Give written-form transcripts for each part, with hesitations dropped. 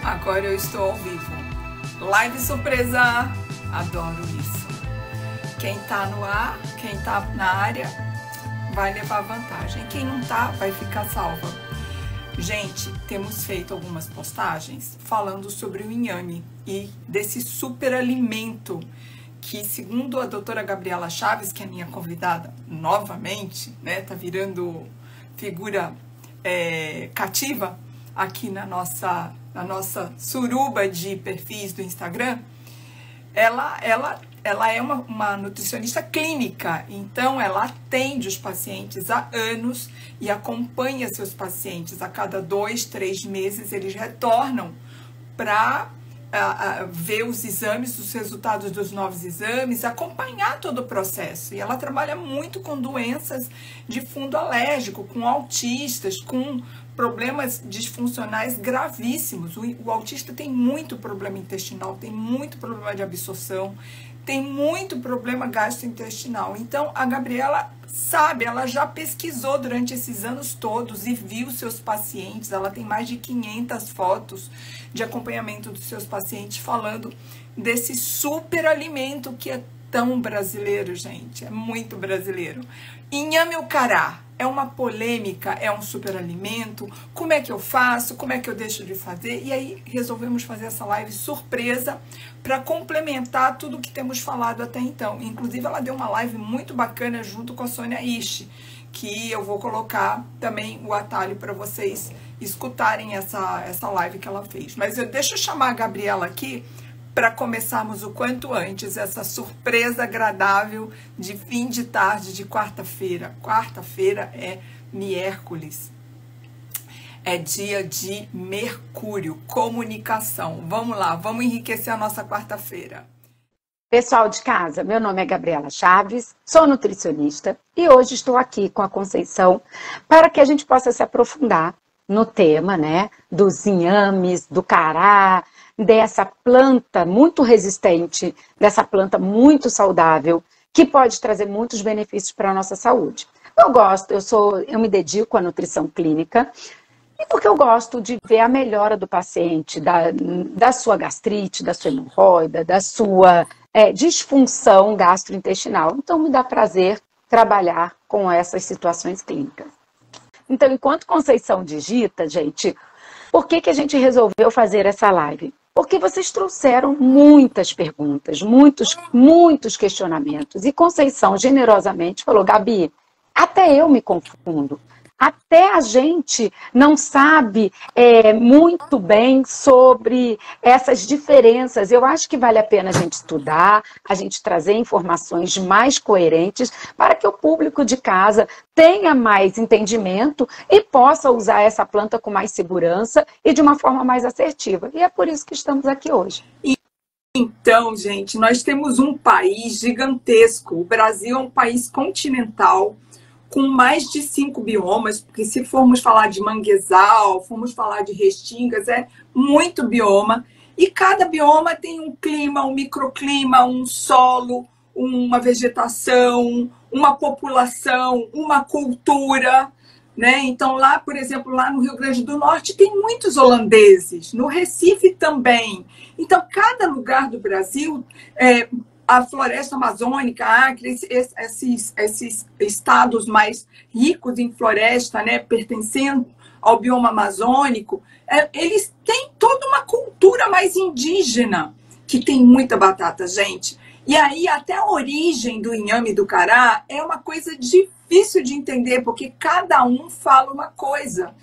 Agora eu estou ao vivo. Live surpresa! Adoro isso. Quem tá no ar, quem tá na área, vai levar vantagem. Quem não tá, vai ficar salva. Gente, temos feito algumas postagens falando sobre o inhame e desse super alimento que, segundo a doutora Gabriela Chaves, que é minha convidada novamente, né, tá virando figura cativa aqui na nossa suruba de perfis do Instagram, ela é uma nutricionista clínica, então ela atende os pacientes há anos e acompanha seus pacientes. A cada 2, 3 meses eles retornam para ver os exames, os resultados dos novos exames, acompanhar todo o processo. E ela trabalha muito com doenças de fundo alérgico, com autistas, com problemas disfuncionais gravíssimos. O autista tem muito problema intestinal, tem muito problema de absorção, tem muito problema gastrointestinal. Então, a Gabriela sabe, ela já pesquisou durante esses anos todos e viu seus pacientes. Ela tem mais de 500 fotos de acompanhamento dos seus pacientes falando desse super alimento que é tão brasileiro, gente. É muito brasileiro. Inhame o cará. É uma polêmica, é um superalimento, como é que eu faço, como é que eu deixo de fazer? E aí resolvemos fazer essa live surpresa para complementar tudo que temos falado até então. Inclusive ela deu uma live muito bacana junto com a Sônia Ishi, que eu vou colocar também o atalho para vocês escutarem essa live que ela fez. Mas deixa eu chamar a Gabriela aqui para começarmos o quanto antes essa surpresa agradável de fim de tarde de quarta-feira. Quarta-feira é miércoles, é dia de Mercúrio, comunicação. Vamos lá, vamos enriquecer a nossa quarta-feira. Pessoal de casa, meu nome é Gabriela Chaves, sou nutricionista e hoje estou aqui com a Conceição para que a gente possa se aprofundar no tema, né, dos inhames, do cará, dessa planta muito resistente, dessa planta muito saudável, que pode trazer muitos benefícios para a nossa saúde. Eu me dedico à nutrição clínica, e porque eu gosto de ver a melhora do paciente, da sua gastrite, da sua hemorroida, da sua disfunção gastrointestinal. Então, me dá prazer trabalhar com essas situações clínicas. Então, enquanto Conceição digita, gente, por que a gente resolveu fazer essa live? Porque vocês trouxeram muitas perguntas, muitos questionamentos. E Conceição generosamente falou, Gabi, até eu me confundo. Até a gente não sabe muito bem sobre essas diferenças. Eu acho que vale a pena a gente estudar, a gente trazer informações mais coerentes para que o público de casa tenha mais entendimento e possa usar essa planta com mais segurança e de uma forma mais assertiva. E é por isso que estamos aqui hoje. Então, gente, nós temos um país gigantesco. O Brasil é um país continental, com mais de 5 biomas, porque se formos falar de manguezal, formos falar de restingas, é muito bioma. E cada bioma tem um clima, um microclima, um solo, uma vegetação, uma população, uma cultura, né? Então lá, por exemplo, lá no Rio Grande do Norte tem muitos holandeses, no Recife também. Então cada lugar do Brasil a floresta amazônica, Acre, esses estados mais ricos em floresta, né, pertencendo ao bioma amazônico, eles têm toda uma cultura mais indígena, que tem muita batata, gente. E aí até a origem do inhame e do cará é uma coisa difícil de entender, porque cada um fala uma coisa.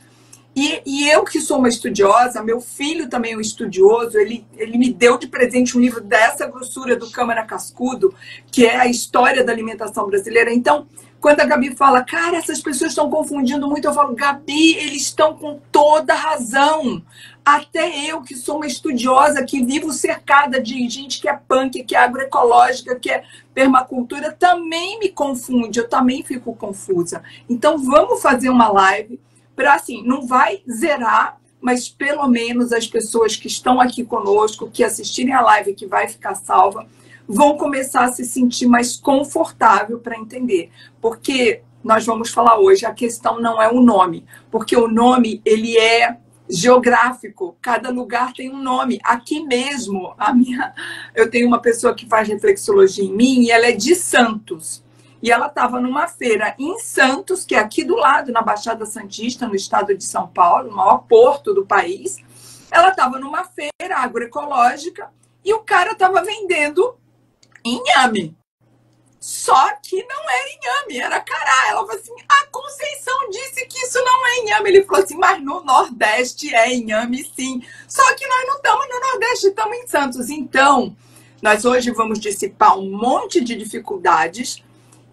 E eu que sou uma estudiosa, meu filho também é um estudioso, ele me deu de presente um livro dessa grossura do Câmara Cascudo, que é a história da alimentação brasileira. Então, quando a Gabi fala, cara, essas pessoas estão confundindo muito, eu falo, Gabi, eles estão com toda razão. Até eu, que sou uma estudiosa, que vivo cercada de gente que é punk, que é agroecológica, que é permacultura, também me confunde, eu também fico confusa. Então, vamos fazer uma live para, assim, não vai zerar, mas pelo menos as pessoas que estão aqui conosco, que assistirem a live, que vai ficar salva, vão começar a se sentir mais confortável para entender. Porque nós vamos falar hoje, a questão não é o nome, porque o nome, ele é geográfico. Cada lugar tem um nome. Aqui mesmo, eu tenho uma pessoa que faz reflexologia em mim e ela é de Santos. E ela estava numa feira em Santos, que é aqui do lado, na Baixada Santista, no estado de São Paulo, o maior porto do país. Ela estava numa feira agroecológica e o cara estava vendendo inhame. Só que não era inhame, era cará. Ela falou assim, a Conceição disse que isso não é inhame. Ele falou assim, mas no Nordeste é inhame sim. Só que nós não estamos no Nordeste, estamos em Santos. Então, nós hoje vamos dissipar um monte de dificuldades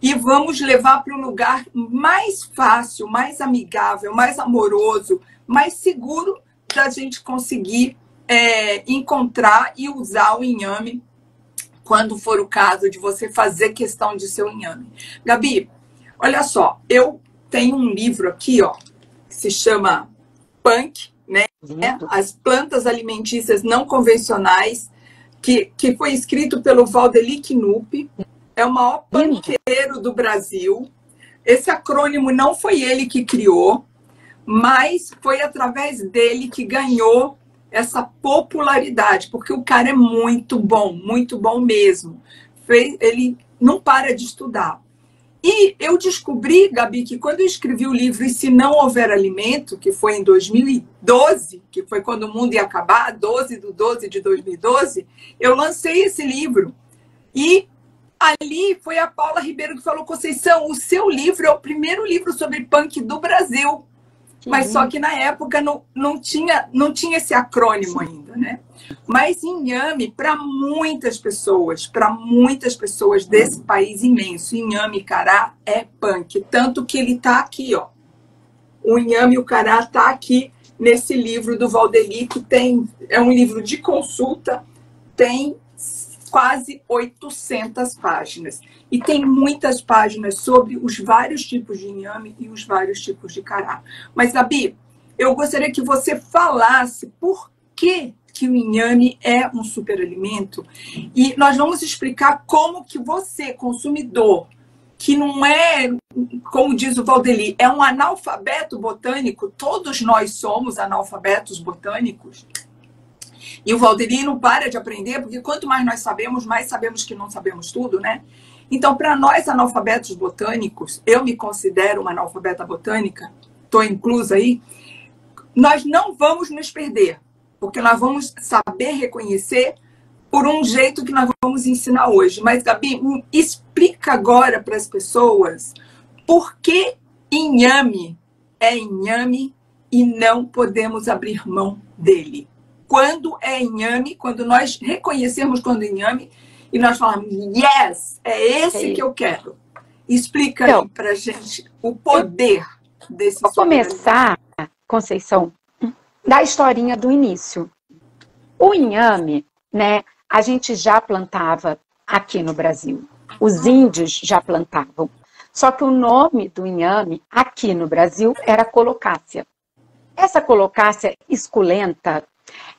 e vamos levar para um lugar mais fácil, mais amigável, mais amoroso, mais seguro da gente conseguir encontrar e usar o inhame quando for o caso de você fazer questão de seu inhame. Gabi, olha só, eu tenho um livro aqui, ó, que se chama Punk, né? As plantas alimentícias não convencionais, que foi escrito pelo Valdeli Knupp, é o maior panqueiro do Brasil. Esse acrônimo não foi ele que criou, mas foi através dele que ganhou essa popularidade, porque o cara é muito bom mesmo. Ele não para de estudar. E eu descobri, Gabi, que quando eu escrevi o livro E Se Não Houver Alimento, que foi em 2012, que foi quando o mundo ia acabar, 12/12 de 2012, eu lancei esse livro. E ali foi a Paula Ribeiro que falou, Conceição, o seu livro é o primeiro livro sobre punk do Brasil. Mas só que na época não tinha esse acrônimo ainda, né? Mas inhame, para muitas pessoas desse país imenso, inhame cará é punk. Tanto que ele está aqui, ó. O inhame e o cará está aqui nesse livro do Valdeli, que é um livro de consulta, tem quase 800 páginas. E tem muitas páginas sobre os vários tipos de inhame e os vários tipos de cará. Mas, Gabi, eu gostaria que você falasse por que o inhame é um superalimento. E nós vamos explicar como que você, consumidor, que não é, como diz o Valdeli, é um analfabeto botânico, todos nós somos analfabetos botânicos. E o Valdeli não para de aprender, porque quanto mais nós sabemos, mais sabemos que não sabemos tudo, né? Então, para nós analfabetos botânicos, eu me considero uma analfabeta botânica, estou inclusa aí, nós não vamos nos perder, porque nós vamos saber reconhecer por um jeito que nós vamos ensinar hoje. Mas, Gabi, explica agora para as pessoas por que inhame é inhame e não podemos abrir mão dele. Quando é inhame, quando nós reconhecermos quando é inhame e nós falamos, yes, é esse que eu quero. Explica aí pra gente o poder desse Vou começar, Conceição, da historinha do início. O inhame, né, a gente já plantava aqui no Brasil. Os índios já plantavam. Só que o nome do inhame aqui no Brasil era colocácea. Essa colocácea esculenta,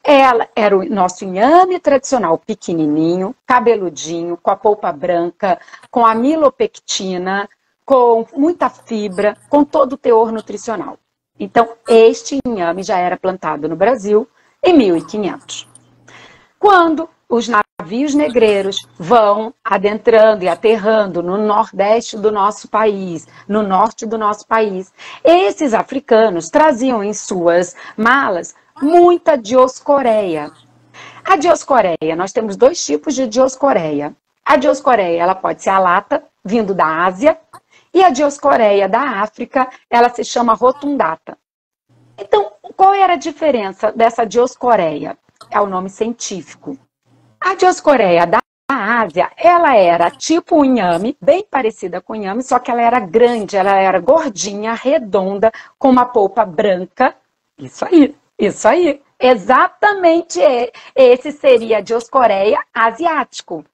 ela era o nosso inhame tradicional, pequenininho, cabeludinho, com a polpa branca, com amilopectina, com muita fibra, com todo o teor nutricional. Então, este inhame já era plantado no Brasil em 1500. Quando os navios negreiros vão adentrando e aterrando no nordeste do nosso país, no norte do nosso país, esses africanos traziam em suas malas muita dioscoreia. A dioscoreia, nós temos dois tipos de dioscoreia. A dioscoreia, ela pode ser a lata, vindo da Ásia, e a dioscoreia da África, ela se chama rotundata. Então, qual era a diferença dessa dioscoreia? É o nome científico. A dioscoreia da Ásia, ela era tipo um inhame, bem parecida com o inhame, só que ela era grande, ela era gordinha, redonda, com uma polpa branca. Isso aí. Exatamente esse seria a dioscoreia asiático.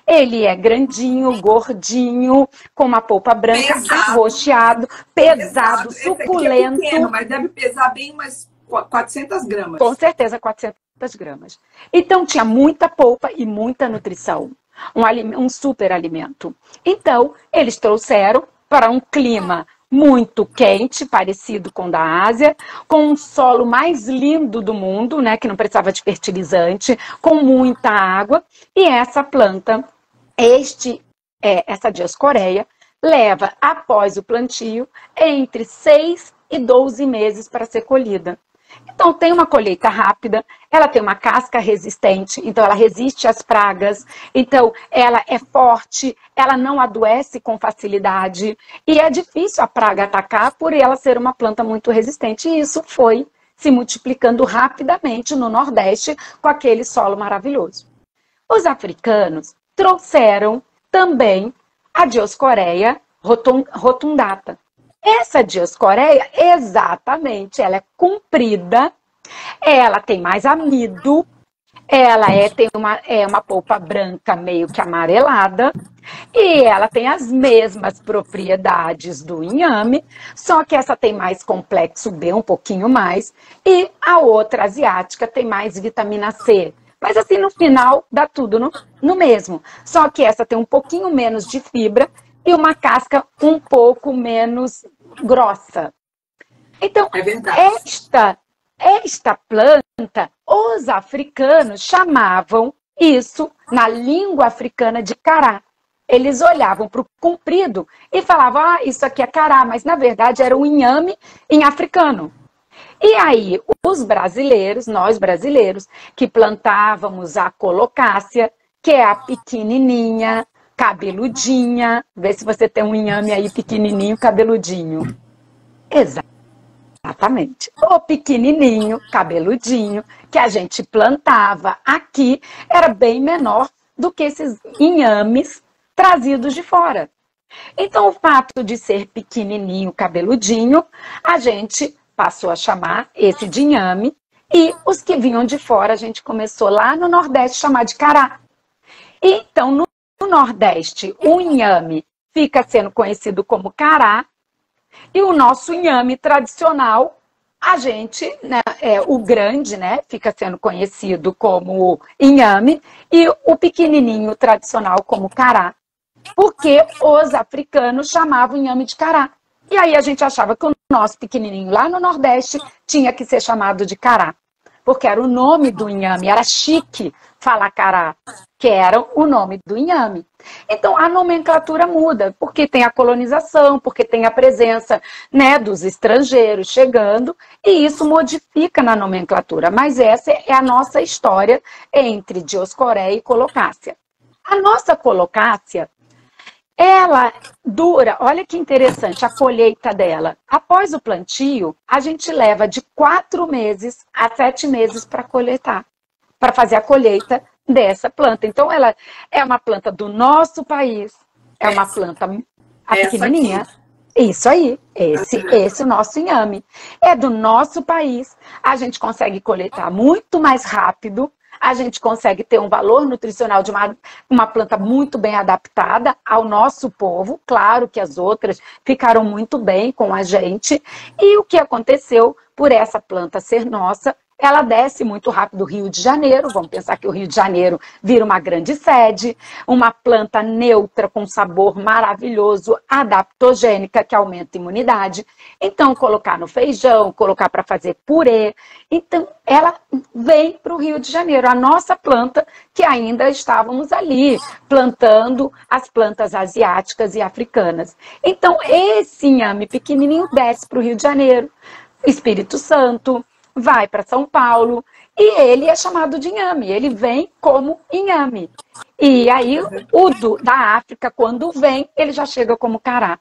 Ele é grandinho, gordinho, com uma polpa branca, arroxeado, pesado, suculento. Esse aqui é pequeno, mas deve pesar bem umas 400 gramas. Com certeza, 400 gramas. Então, tinha muita polpa e muita nutrição. Um super alimento. Então, eles trouxeram para um clima muito quente, parecido com o da Ásia, com um solo mais lindo do mundo, né, que não precisava de fertilizante, com muita água, e essa planta, essa Dioscorea, leva, após o plantio, entre 6 e 12 meses para ser colhida. Então, tem uma colheita rápida, ela tem uma casca resistente, então ela resiste às pragas, então ela é forte, ela não adoece com facilidade, e é difícil a praga atacar por ela ser uma planta muito resistente, e isso foi se multiplicando rapidamente no Nordeste com aquele solo maravilhoso. Os africanos trouxeram também a Dioscorea rotundata. Essa Dioscorea, exatamente, ela é comprida, ela tem mais amido, ela tem uma polpa branca meio que amarelada, e ela tem as mesmas propriedades do inhame, só que essa tem mais complexo B, um pouquinho mais, e a outra asiática tem mais vitamina C. Mas assim, no final, dá tudo no mesmo. Só que essa tem um pouquinho menos de fibra e uma casca um pouco menos grossa. Então, esta planta, os africanos chamavam isso, na língua africana, de cará. Eles olhavam para o comprido e falavam, isso aqui é cará, mas na verdade era um inhame em africano. E aí, os brasileiros, nós brasileiros, que plantávamos a colocácea, que é a pequenininha, cabeludinha, vê se você tem um inhame aí pequenininho, cabeludinho. Exatamente. O pequenininho, cabeludinho, que a gente plantava aqui, era bem menor do que esses inhames trazidos de fora. Então, o fato de ser pequenininho, cabeludinho, a gente passou a chamar esse de inhame, e os que vinham de fora, a gente começou lá no Nordeste a chamar de cará. Então, no Nordeste, o inhame fica sendo conhecido como cará, e o nosso inhame tradicional, a gente, né, o grande, né, fica sendo conhecido como inhame, e o pequenininho tradicional como cará, porque os africanos chamavam inhame de cará. E aí a gente achava que o nosso pequenininho lá no Nordeste tinha que ser chamado de cará, porque era o nome do inhame, era chique falar cará, que era o nome do inhame. Então a nomenclatura muda, porque tem a colonização, porque tem a presença, né, dos estrangeiros chegando, e isso modifica na nomenclatura. Mas essa é a nossa história entre Dioscorea e colocácea. A nossa colocácea, ela dura, olha que interessante, a colheita dela. Após o plantio, a gente leva de 4 meses a 7 meses para coletar, para fazer a colheita dessa planta. Então, ela é uma planta do nosso país, é uma planta pequenininha. Isso aí, esse é o nosso inhame. É do nosso país, a gente consegue coletar muito mais rápido, a gente consegue ter um valor nutricional de uma planta muito bem adaptada ao nosso povo. Claro que as outras ficaram muito bem com a gente. E o que aconteceu por essa planta ser nossa, ela desce muito rápido do Rio de Janeiro. Vamos pensar que o Rio de Janeiro vira uma grande sede, uma planta neutra com sabor maravilhoso, adaptogênica, que aumenta a imunidade. Então, colocar no feijão, colocar para fazer purê. Então, ela vem para o Rio de Janeiro, a nossa planta, que ainda estávamos ali, plantando as plantas asiáticas e africanas. Então, esse inhame pequenininho desce para o Rio de Janeiro, Espírito Santo, vai para São Paulo, e ele é chamado de inhame, ele vem como inhame. E aí, da África, quando vem, ele já chega como cará.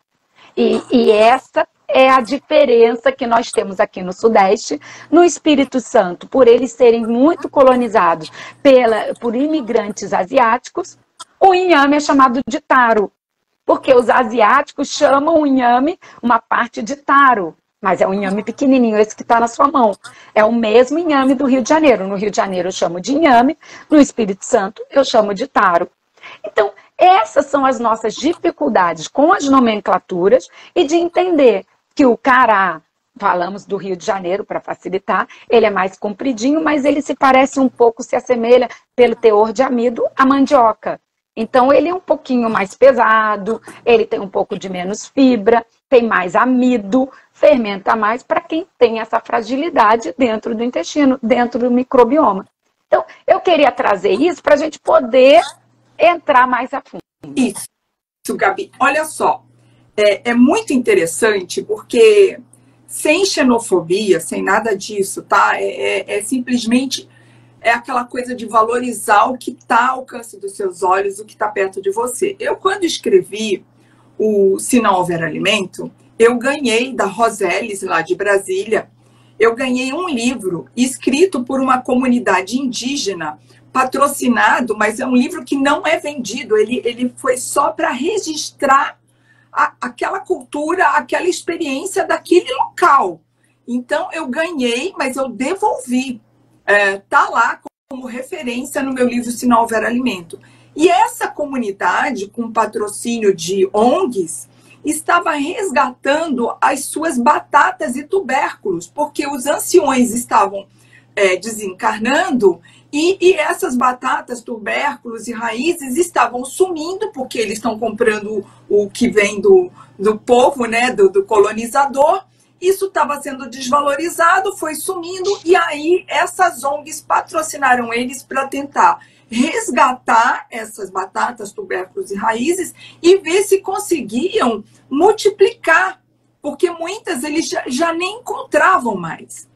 E essa é a diferença que nós temos aqui no Sudeste, no Espírito Santo, por eles serem muito colonizados por imigrantes asiáticos, o inhame é chamado de taro, porque os asiáticos chamam o inhame uma parte de taro. Mas é um inhame pequenininho, esse que está na sua mão. É o mesmo inhame do Rio de Janeiro. No Rio de Janeiro eu chamo de inhame, no Espírito Santo eu chamo de taro. Então, essas são as nossas dificuldades com as nomenclaturas e de entender que o cará, falamos do Rio de Janeiro para facilitar, ele é mais compridinho, mas ele se parece um pouco, se assemelha pelo teor de amido à mandioca. Então, ele é um pouquinho mais pesado, ele tem um pouco de menos fibra, tem mais amido, fermenta mais para quem tem essa fragilidade dentro do intestino, dentro do microbioma. Então, eu queria trazer isso para a gente poder entrar mais a fundo. Isso, Gabi. Olha só, é muito interessante porque sem xenofobia, sem nada disso, tá? Simplesmente aquela coisa de valorizar o que está ao alcance dos seus olhos, o que está perto de você. Eu, quando escrevi o Se Não Houver Alimento, eu ganhei da Roselles, lá de Brasília, eu ganhei um livro escrito por uma comunidade indígena, patrocinado, mas é um livro que não é vendido, ele foi só para registrar aquela cultura, aquela experiência daquele local. Então, eu ganhei, mas eu devolvi. Tá lá como referência no meu livro Se Não Houver Alimento. E essa comunidade, com patrocínio de ONGs, estava resgatando as suas batatas e tubérculos, porque os anciões estavam desencarnando e essas batatas, tubérculos e raízes estavam sumindo, porque eles estão comprando o que vem do povo, né, do colonizador. Isso estava sendo desvalorizado, foi sumindo, e aí essas ONGs patrocinaram eles para tentar resgatar essas batatas, tubérculos e raízes e ver se conseguiam multiplicar, porque muitas eles já nem encontravam mais.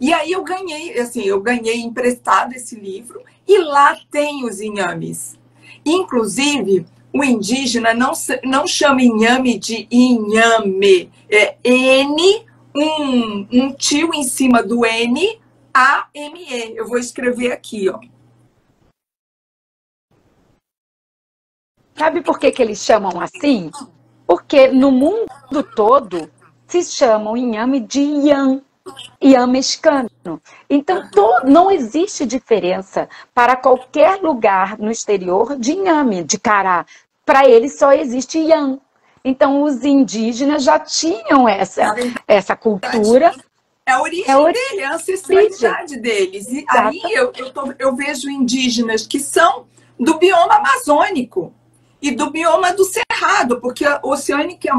E aí eu ganhei emprestado esse livro e lá tem os inhames. Inclusive, o indígena não chama inhame de inhame, é N, um tio em cima do N, A-M-E. Eu vou escrever aqui, ó. Sabe por que eles chamam assim? Porque no mundo todo se chamam inhame de ian, ian mexicano. Então, não existe diferença para qualquer lugar no exterior de inhame, de cará. Para eles só existe ian. Então, os indígenas já tinham essa cultura. É a origem dele, a ancestralidade deles. E aí eu vejo indígenas que são do bioma amazônico e do bioma do cerrado, porque a oceânica e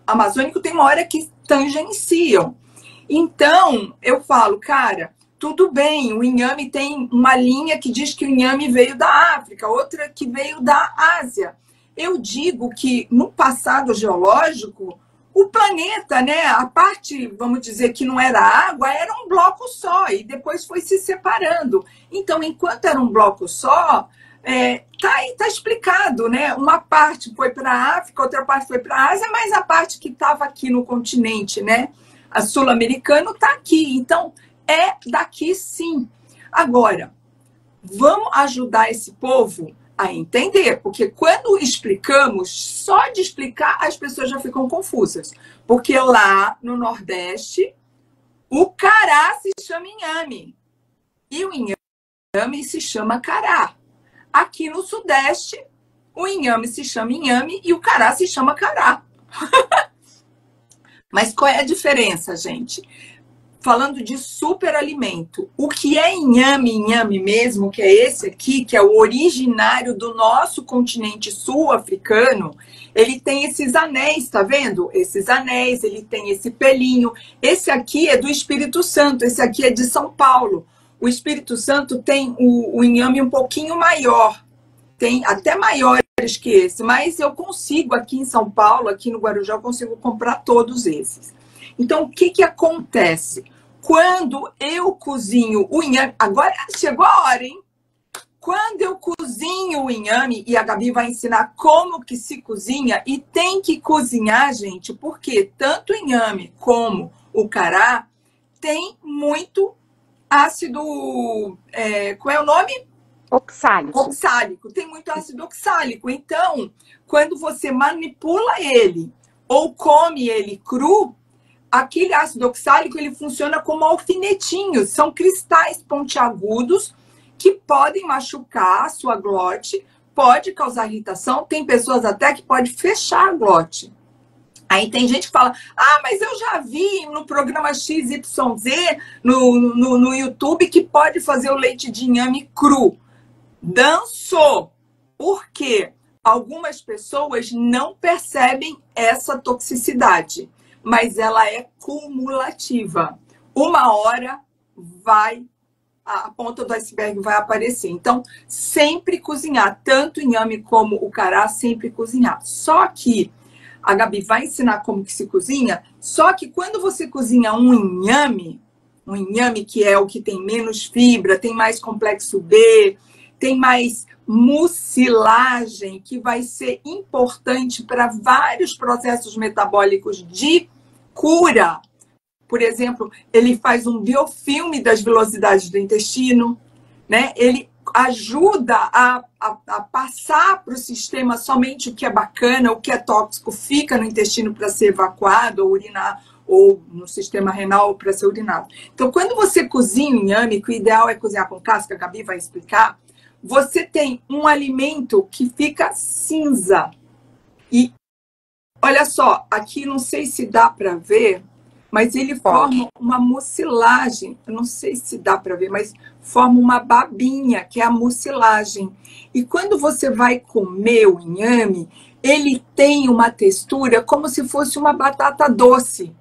amazônico tem uma hora que tangenciam. Então, eu falo, cara, tudo bem, o inhame tem uma linha que diz que o inhame veio da África, outra que veio da Ásia. Eu digo que no passado geológico, o planeta, né, a parte, vamos dizer, que não era água, era um bloco só, e depois foi se separando. Então, enquanto era um bloco só, tá explicado, né? Uma parte foi para a África, outra parte foi para a Ásia, mas a parte que estava aqui no continente, né, a sul-americano, está aqui. Então, é daqui sim. Agora, vamos ajudar esse povo a entender, porque quando explicamos, só de explicar as pessoas já ficam confusas, porque lá no Nordeste o cará se chama inhame e o inhame se chama cará. Aqui no Sudeste o inhame se chama inhame e o cará se chama cará. Mas qual é a diferença, gente? Falando de superalimento, o que é inhame mesmo, que é esse aqui, que é o originário do nosso continente sul-africano, ele tem esses anéis, tá vendo? Esses anéis, ele tem esse pelinho. Esse aqui é do Espírito Santo, esse aqui é de São Paulo. O Espírito Santo tem o inhame um pouquinho maior, tem até maiores que esse, mas eu consigo aqui em São Paulo, aqui no Guarujá, eu consigo comprar todos esses. Então, o que acontece? Quando eu cozinho o inhame... Agora chegou a hora, hein? Quando eu cozinho o inhame, e a Gabi vai ensinar como que se cozinha, e tem que cozinhar, gente, porque tanto o inhame como o cará tem muito ácido... qual é o nome? Oxálico. Oxálico. Tem muito ácido oxálico. Então, quando você manipula ele ou come ele cru, aquele ácido oxálico ele funciona como alfinetinhos, são cristais pontiagudos que podem machucar a sua glote, pode causar irritação, tem pessoas até que pode fechar a glote. Aí tem gente que fala, mas eu já vi no programa XYZ, no YouTube, que pode fazer o leite de inhame cru. Dançou! Porque algumas pessoas não percebem essa toxicidade, mas ela é cumulativa. Uma hora a ponta do iceberg vai aparecer. Então, sempre cozinhar, tanto o inhame como o cará, sempre cozinhar. Só que a Gabi vai ensinar como que se cozinha, só que quando você cozinha um inhame que é o que tem menos fibra, tem mais complexo B, tem mais mucilagem, que vai ser importante para vários processos metabólicos de cura. Por exemplo, ele faz um biofilme das velocidades do intestino, né? Ele ajuda a passar para o sistema somente o que é bacana, o que é tóxico fica no intestino para ser evacuado ou urinar, ou no sistema renal para ser urinado. Então, quando você cozinha o inhame, que o ideal é cozinhar com casca, a Gabi vai explicar, você tem um alimento que fica cinza. E olha só, aqui não sei se dá para ver, mas ele forma uma mucilagem. Eu não sei se dá para ver, mas forma uma babinha, que é a mucilagem. E quando você vai comer o inhame, ele tem uma textura como se fosse uma batata doce.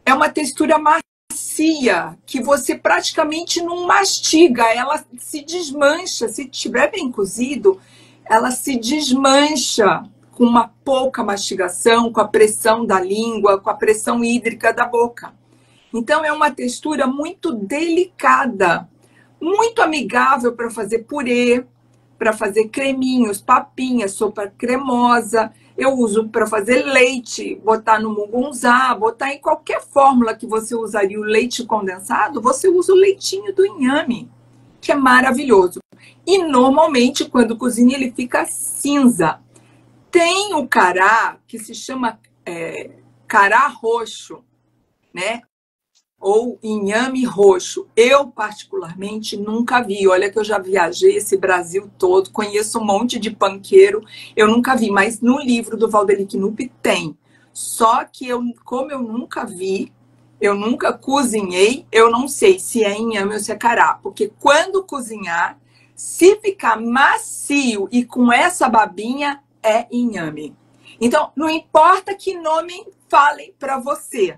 É uma textura macia, que você praticamente não mastiga. Ela se desmancha. Se estiver bem cozido, ela se desmancha com uma pouca mastigação, com a pressão da língua, com a pressão hídrica da boca. Então, é uma textura muito delicada, muito amigável para fazer purê, para fazer creminhos, papinha, sopa cremosa. Eu uso para fazer leite, botar no mugunzá, botar em qualquer fórmula que você usaria o leite condensado, você usa o leitinho do inhame, que é maravilhoso. E normalmente, quando cozinha, ele fica cinza. Tem o cará, que se chama cará roxo, né? Ou inhame roxo. Eu, particularmente, nunca vi. Olha que eu já viajei esse Brasil todo, conheço um monte de panqueiro, eu nunca vi, mas no livro do Valdeli Knupp tem. Só que como eu nunca vi, eu nunca cozinhei, eu não sei se é inhame ou se é cará. Porque quando cozinhar, se ficar macio e com essa babinha, é inhame. Então, não importa que nome falem para você.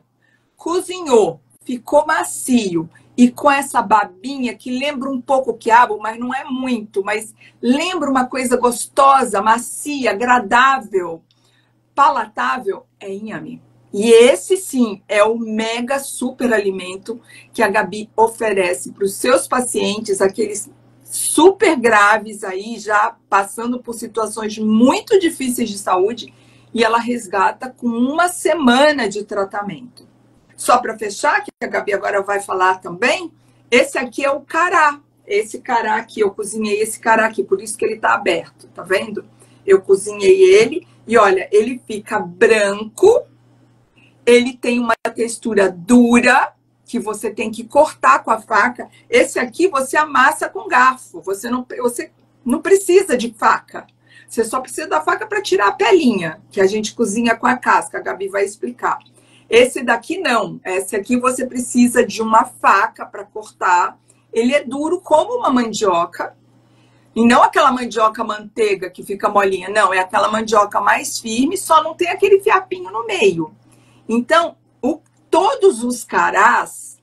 Cozinhou, ficou macio e com essa babinha que lembra um pouco o quiabo, mas não é muito, mas lembra uma coisa gostosa, macia, agradável, palatável, é inhame. E esse sim é o mega super alimento que a Gabi oferece para os seus pacientes, aqueles super graves aí, já passando por situações muito difíceis de saúde, e ela resgata com 1 semana de tratamento. Só para fechar, que a Gabi agora vai falar também, esse aqui é o cará. Esse cará aqui, eu cozinhei esse cará aqui, por isso que ele está aberto, tá vendo? Eu cozinhei ele e olha, ele fica branco, ele tem uma textura dura, que você tem que cortar com a faca. Esse aqui você amassa com garfo, você não precisa de faca. Você só precisa da faca para tirar a pelinha, que a gente cozinha com a casca, a Gabi vai explicar. Esse daqui não, esse aqui você precisa de uma faca para cortar. Ele é duro como uma mandioca, e não aquela mandioca manteiga que fica molinha, não, é aquela mandioca mais firme, só não tem aquele fiapinho no meio. Então, todos os carás,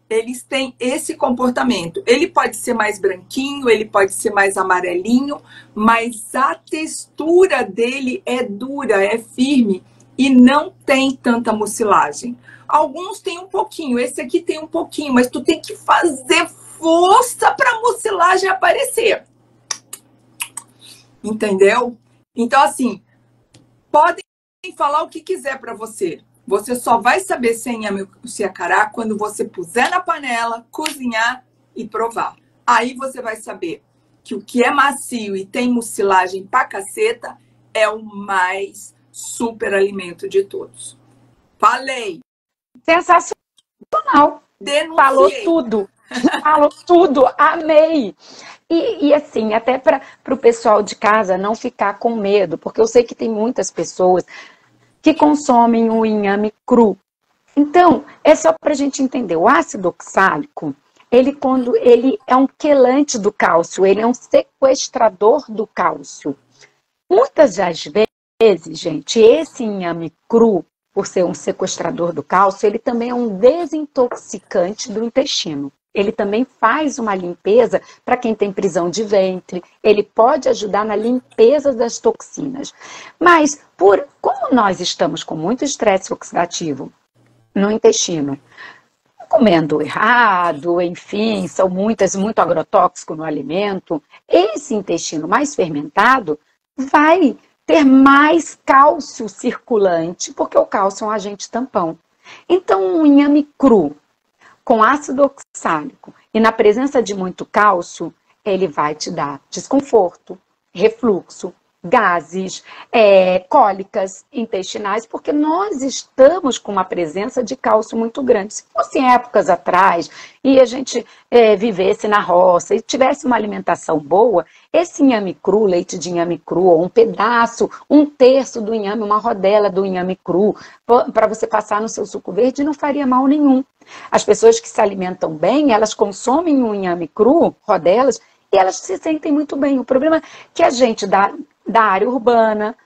eles têm esse comportamento. Ele pode ser mais branquinho, ele pode ser mais amarelinho, mas a textura dele é dura, é firme. E não tem tanta mucilagem. Alguns têm um pouquinho, esse aqui tem um pouquinho, mas tu tem que fazer força para a mucilagem aparecer. Entendeu? Então, assim, podem falar o que quiser para você. Você só vai saber se é inhame ou se é cará quando você puser na panela, cozinhar e provar. Aí você vai saber que o que é macio e tem mucilagem pra caceta é o mais super alimento de todos. Falei. Sensacional. Denunciei. Falou tudo. Falou tudo. Amei. E assim, até para o pessoal de casa não ficar com medo, porque eu sei que tem muitas pessoas que consomem o inhame cru. Então, é só para a gente entender. O ácido oxálico, ele é um quelante do cálcio, ele é um sequestrador do cálcio. Muitas das vezes, gente, esse inhame cru, por ser um sequestrador do cálcio, ele também é um desintoxicante do intestino. Ele também faz uma limpeza para quem tem prisão de ventre, ele pode ajudar na limpeza das toxinas. Mas, como nós estamos com muito estresse oxidativo no intestino, comendo errado, enfim, são muito agrotóxico no alimento, esse intestino mais fermentado vai ter mais cálcio circulante, porque o cálcio é um agente tampão. Então, um inhame cru, com ácido oxálico e na presença de muito cálcio, ele vai te dar desconforto, refluxo, gases, cólicas intestinais, porque nós estamos com uma presença de cálcio muito grande. Se fosse em épocas atrás e a gente vivesse na roça e tivesse uma alimentação boa, esse inhame cru, leite de inhame cru, ou um pedaço, um terço do inhame, uma rodela do inhame cru, para você passar no seu suco verde, não faria mal nenhum. As pessoas que se alimentam bem, elas consomem um inhame cru, rodelas, e elas se sentem muito bem. O problema é que a gente da área urbana,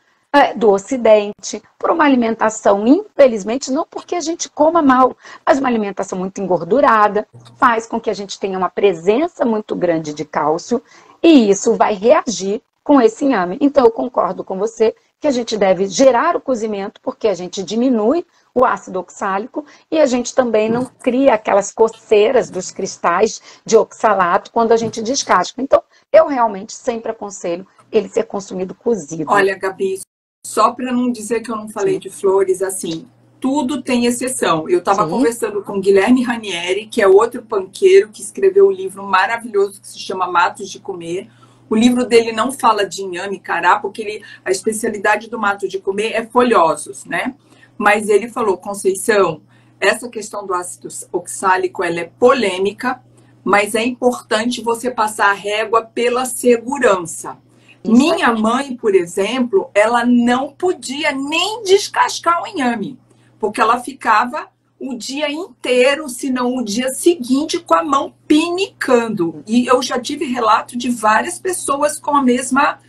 do Ocidente, por uma alimentação, infelizmente, não porque a gente coma mal, mas uma alimentação muito engordurada, faz com que a gente tenha uma presença muito grande de cálcio, e isso vai reagir com esse inhame. Então, eu concordo com você que a gente deve gerar o cozimento, porque a gente diminui o ácido oxálico e a gente também não cria aquelas coceiras dos cristais de oxalato quando a gente descasca. Então, eu realmente sempre aconselho ele ser consumido cozido. Olha, Gabi, só para não dizer que eu não falei de flores, assim, tudo tem exceção. Eu estava conversando com Guilherme Ranieri, que é outro panqueiro que escreveu um livro maravilhoso que se chama Matos de Comer. O livro dele não fala de inhame, cará, porque a especialidade do Matos de Comer é folhosos, né? Mas ele falou, Conceição, essa questão do ácido oxálico, ela é polêmica, mas é importante você passar a régua pela segurança. Minha mãe, por exemplo, ela não podia nem descascar o inhame, porque ela ficava o dia inteiro, se não o dia seguinte, com a mão pinicando. E eu já tive relato de várias pessoas com a mesma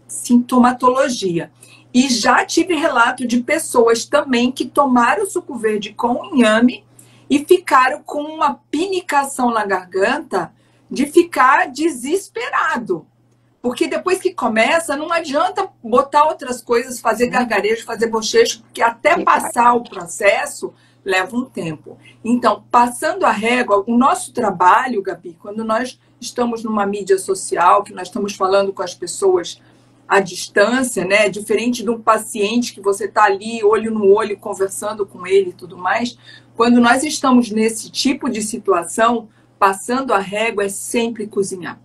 sintomatologia. E já tive relato de pessoas também que tomaram suco verde com inhame e ficaram com uma pinicação na garganta de ficar desesperado. Porque depois que começa, não adianta botar outras coisas, fazer gargarejo, fazer bochecho, porque até passar o processo leva um tempo. Então, passando a régua, o nosso trabalho, Gabi, quando nós estamos numa mídia social, que nós estamos falando com as pessoas à distância, né? Diferente de um paciente que você está ali, olho no olho, conversando com ele e tudo mais. Quando nós estamos nesse tipo de situação, passando a régua é sempre cozinhar.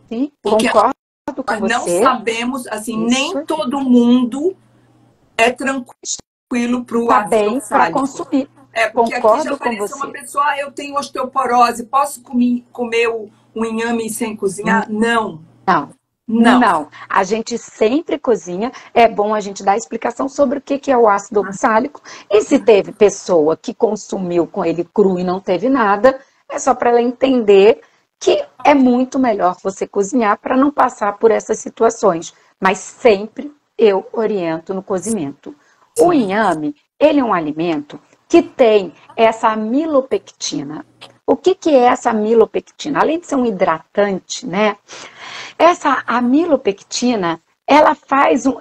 Sim, concordo com você. Não sabemos, assim, nem todo mundo é tranquilo para o ácido oxálico. Para consumir. Porque concordo aqui já com apareceu você. uma pessoa, eu tenho osteoporose, posso comer o inhame sem cozinhar? Não. Não, a gente sempre cozinha, é bom a gente dar explicação sobre o que é o ácido oxálico, e se teve pessoa que consumiu com ele cru e não teve nada, é só para ela entender que é muito melhor você cozinhar para não passar por essas situações, mas sempre eu oriento no cozimento. O inhame, ele é um alimento que tem essa amilopectina. O que é essa amilopectina? Além de ser um hidratante, né? Essa amilopectina, ela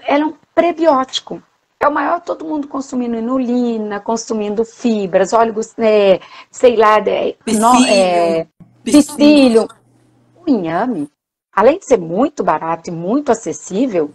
é um prebiótico. É o maior, todo mundo consumindo inulina, consumindo fibras, óleos, psyllium. O inhame, além de ser muito barato e muito acessível,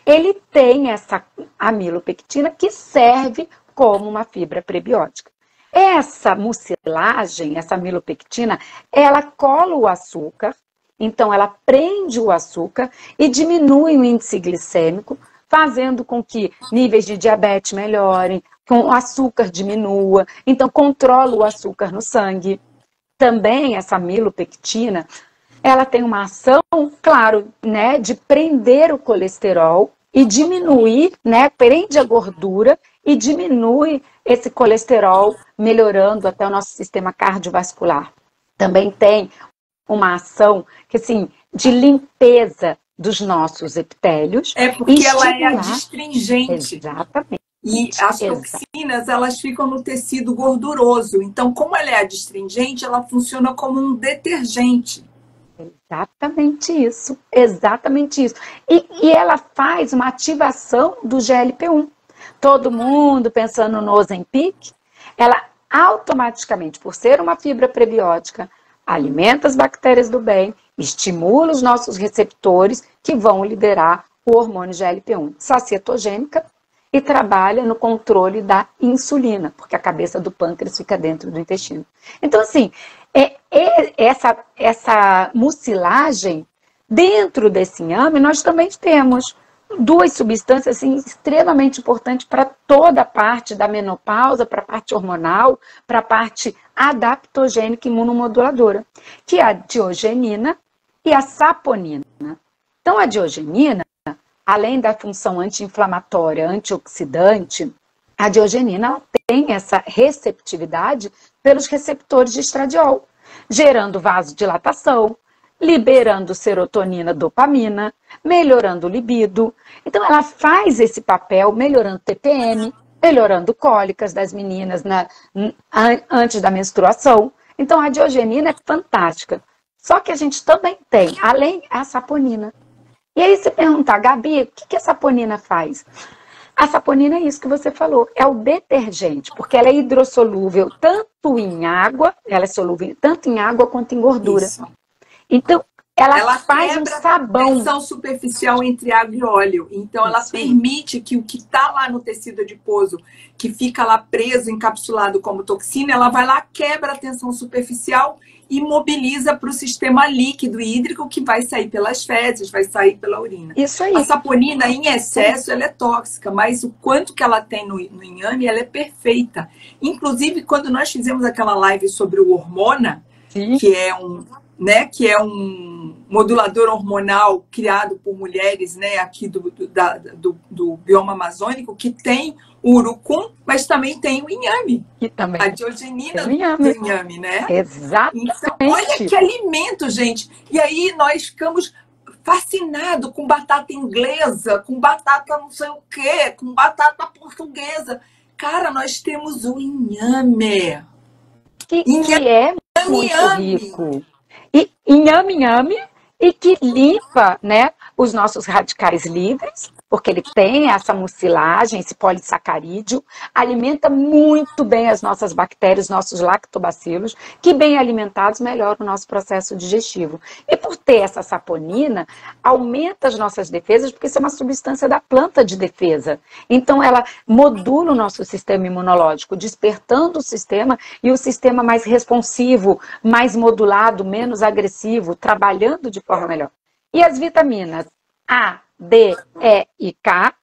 ele tem essa amilopectina que serve como uma fibra prebiótica. Essa mucilagem, essa amilopectina, ela cola o açúcar, então ela prende o açúcar e diminui o índice glicêmico, fazendo com que níveis de diabetes melhorem, com o açúcar diminua, então controla o açúcar no sangue. Também essa amilopectina, ela tem uma ação, claro, né, de prender o colesterol e diminuir, né, prende a gordura e diminui esse colesterol, melhorando até o nosso sistema cardiovascular. Também tem uma ação que, assim, de limpeza dos nossos epitélios. É porque ela é estimular... adstringente. Exatamente. E as toxinas, elas ficam no tecido gorduroso. Então, como ela é adstringente, ela funciona como um detergente. Exatamente isso. Exatamente isso. E ela faz uma ativação do GLP-1. Todo mundo pensando no Ozempic, ela automaticamente, por ser uma fibra prebiótica, alimenta as bactérias do bem, estimula os nossos receptores que vão liberar o hormônio GLP-1, sacietogênica, e trabalha no controle da insulina, porque a cabeça do pâncreas fica dentro do intestino. Então, assim, essa mucilagem, dentro desse inhame, nós também temos duas substâncias assim, extremamente importantes para toda a parte da menopausa, para a parte hormonal, para a parte adaptogênica imunomoduladora, que é a diogenina e a saponina. Então, a diogenina, além da função anti-inflamatória, antioxidante, a diogenina ela tem essa receptividade pelos receptores de estradiol, gerando vasodilatação, liberando serotonina, dopamina, melhorando o libido. Então, ela faz esse papel melhorando TPM, melhorando cólicas das meninas antes da menstruação. Então, a diogenina é fantástica. Só que a gente também tem, além a saponina. E aí você perguntar, Gabi, o que a saponina faz? A saponina é isso que você falou, é o detergente, porque ela é hidrossolúvel tanto em água, ela é solúvel tanto em água quanto em gordura. Isso. Então, ela faz um sabão. A tensão superficial entre água e óleo. Então, ela permite que o que está lá no tecido adiposo, que fica lá preso, encapsulado como toxina, ela vai lá, quebra a tensão superficial e mobiliza para o sistema líquido e hídrico que vai sair pelas fezes, vai sair pela urina. Isso aí. A saponina, em excesso, ela é tóxica, mas o quanto que ela tem no inhame, ela é perfeita. Inclusive, quando nós fizemos aquela live sobre o Hormona, que é um modulador hormonal criado por mulheres, né, aqui do bioma amazônico, que tem o urucum, mas também tem o inhame. E também a diogenina do inhame, né? Exatamente. Então, olha que alimento, gente. E aí nós ficamos fascinados com batata inglesa, com batata não sei o quê, com batata portuguesa. Cara, nós temos o inhame. Que é muito rico. E inhame, e que limpa, né, os nossos radicais livres, porque ele tem essa mucilagem, esse polissacarídeo, alimenta muito bem as nossas bactérias, nossos lactobacilos, que bem alimentados melhoram o nosso processo digestivo. E por ter essa saponina, aumenta as nossas defesas, porque isso é uma substância da planta de defesa. Então ela modula o nosso sistema imunológico, despertando o sistema e o sistema mais responsivo, mais modulado, menos agressivo, trabalhando de forma melhor. E as vitaminas A, D, E e K,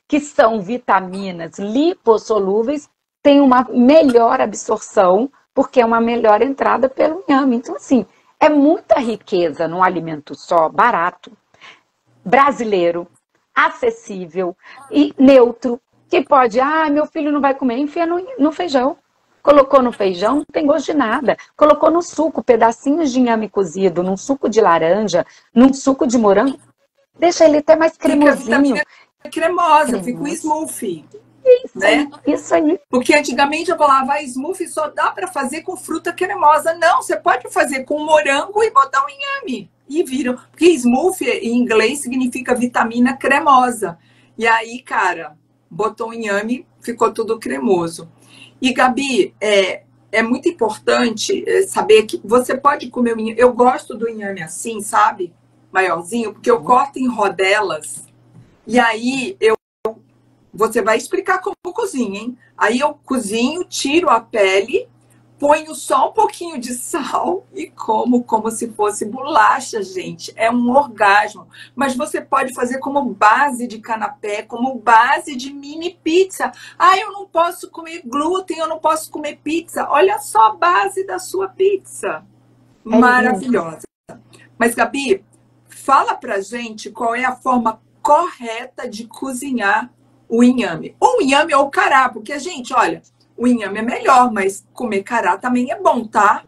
que são vitaminas lipossolúveis, têm uma melhor absorção, porque é uma melhor entrada pelo inhame. Então, assim, é muita riqueza num alimento só, barato, brasileiro, acessível e neutro, que pode, meu filho não vai comer, enfia no feijão. Colocou no feijão, não tem gosto de nada. Colocou no suco, pedacinhos de inhame cozido, num suco de laranja, num suco de morango, deixa ele até mais cremosinho. Fica cremosa, fica um smoothie. Isso, né? Isso aí. Porque antigamente eu falava, smoothie só dá para fazer com fruta cremosa. Não, você pode fazer com morango e botar um inhame. E viram. Porque smoothie em inglês significa vitamina cremosa. E aí, cara, botou um inhame, ficou tudo cremoso. E, Gabi, é muito importante saber que você pode comer o inhame. Eu gosto do inhame assim, sabe? Maiorzinho, porque eu corto em rodelas. E aí, você vai explicar como eu cozinho, hein? Aí eu cozinho, tiro a pele, ponho só um pouquinho de sal e como se fosse bolacha, gente. É um orgasmo. Mas você pode fazer como base de canapé, como base de mini pizza. Eu não posso comer glúten, eu não posso comer pizza. Olha só a base da sua pizza. Maravilhosa. Mas, Gabi, fala pra gente qual é a forma correta de cozinhar o inhame. Ou o inhame ou o cará, porque, gente, olha, o inhame é melhor, mas comer cará também é bom, tá?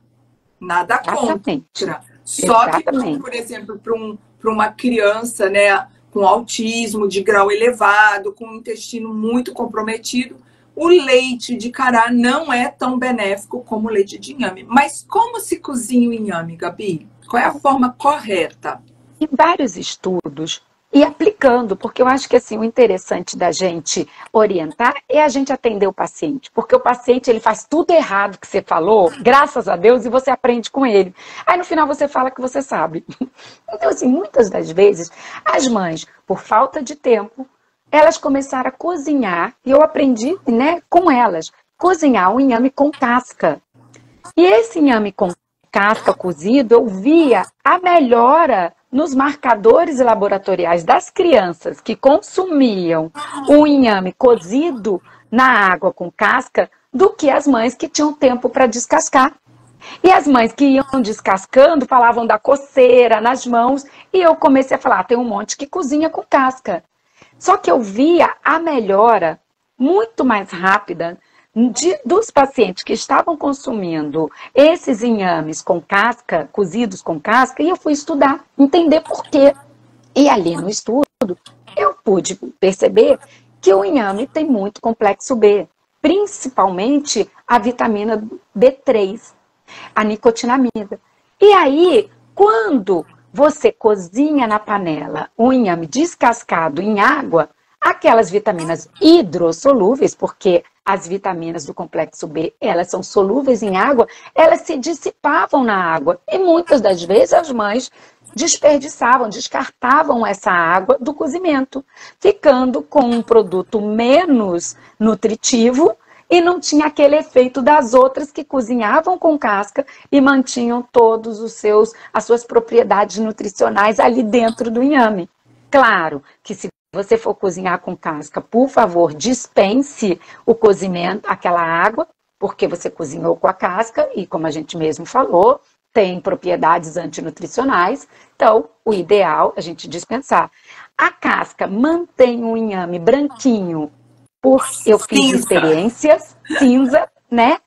Nada contra. Exatamente. Só que, por exemplo, para uma criança, né, com autismo de grau elevado, com o intestino muito comprometido, o leite de cará não é tão benéfico como o leite de inhame. Mas como se cozinha o inhame, Gabi? Qual é a forma correta? Em vários estudos e aplicando, porque eu acho que assim, o interessante da gente orientar é a gente atender o paciente, porque o paciente ele faz tudo errado que você falou, graças a Deus, e você aprende com ele. Aí no final você fala que você sabe. Então assim, muitas das vezes, as mães, por falta de tempo, elas começaram a cozinhar, e eu aprendi, né, com elas, cozinhar o inhame com casca. E esse inhame com casca cozido, eu via a melhora nos marcadores laboratoriais das crianças que consumiam o inhame cozido na água com casca do que as mães que tinham tempo para descascar. E as mães que iam descascando falavam da coceira nas mãos e eu comecei a falar, tem um monte que cozinha com casca. Só que eu via a melhora muito mais rápida dos pacientes que estavam consumindo esses inhames com casca, cozidos com casca, e eu fui estudar, entender por quê. E ali no estudo, eu pude perceber que o inhame tem muito complexo B, principalmente a vitamina B3, a nicotinamida. E aí, quando você cozinha na panela o inhame descascado em água, aquelas vitaminas hidrossolúveis, porque as vitaminas do complexo B, elas são solúveis em água, elas se dissipavam na água. E muitas das vezes as mães desperdiçavam, descartavam essa água do cozimento, ficando com um produto menos nutritivo e não tinha aquele efeito das outras que cozinhavam com casca e mantinham todos as suas propriedades nutricionais ali dentro do inhame. Claro que se você for cozinhar com casca, por favor, dispense o cozimento, aquela água, porque você cozinhou com a casca e, como a gente mesmo falou, tem propriedades antinutricionais. Então, o ideal é a gente dispensar. A casca mantém o inhame branquinho, eu fiz experiências, cinza, né?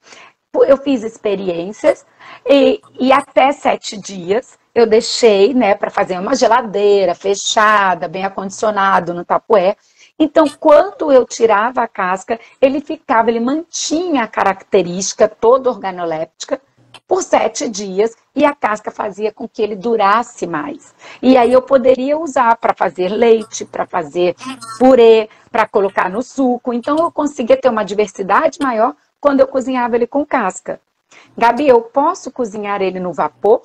Eu fiz experiências e até 7 dias eu deixei, né, para fazer uma geladeira fechada, bem acondicionado no tapué. Então, quando eu tirava a casca, ele mantinha a característica toda organoléptica por 7 dias e a casca fazia com que ele durasse mais. E aí eu poderia usar para fazer leite, para fazer purê, para colocar no suco. Então, eu conseguia ter uma diversidade maior quando eu cozinhava ele com casca. Gabi, eu posso cozinhar ele no vapor?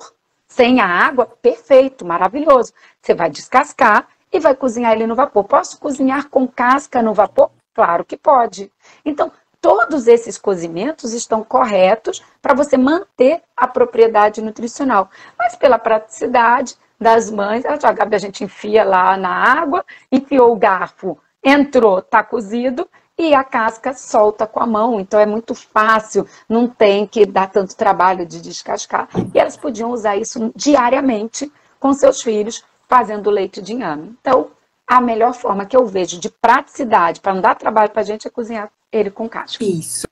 Sem a água? Perfeito, maravilhoso. Você vai descascar e vai cozinhar ele no vapor. Posso cozinhar com casca no vapor? Claro que pode. Então, todos esses cozimentos estão corretos para você manter a propriedade nutricional. Mas pela praticidade das mães, a gente enfia lá na água, enfiou o garfo, entrou, está cozido, e a casca solta com a mão, então é muito fácil, não tem que dar tanto trabalho de descascar. E elas podiam usar isso diariamente com seus filhos, fazendo leite de inhame. Então, a melhor forma que eu vejo de praticidade, para não dar trabalho para a gente, é cozinhar ele com casca. Isso.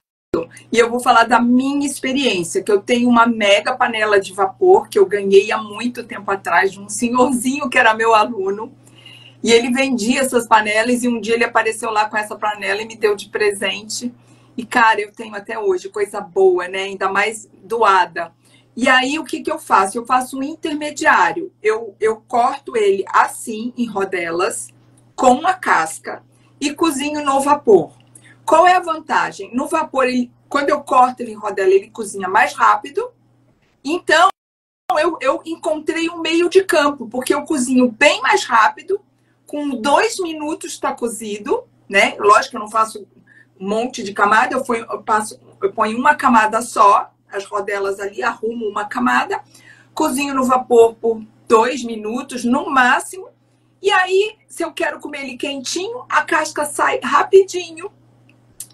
E eu vou falar da minha experiência, que eu tenho uma mega panela de vapor, que eu ganhei há muito tempo atrás, de um senhorzinho que era meu aluno. E ele vendia essas panelas e um dia ele apareceu lá com essa panela e me deu de presente. E, cara, eu tenho até hoje, coisa boa, né? Ainda mais doada. E aí, o que eu faço? Eu faço um intermediário. Eu corto ele assim, em rodelas, com a casca e cozinho no vapor. Qual é a vantagem? No vapor, quando eu corto ele em rodela, ele cozinha mais rápido. Então, eu encontrei um meio de campo, porque eu cozinho bem mais rápido. Com 2 minutos está cozido, né? Lógico que eu não faço um monte de camada, eu ponho uma camada só, as rodelas ali, arrumo uma camada, cozinho no vapor por 2 minutos no máximo, e aí, se eu quero comer ele quentinho, a casca sai rapidinho,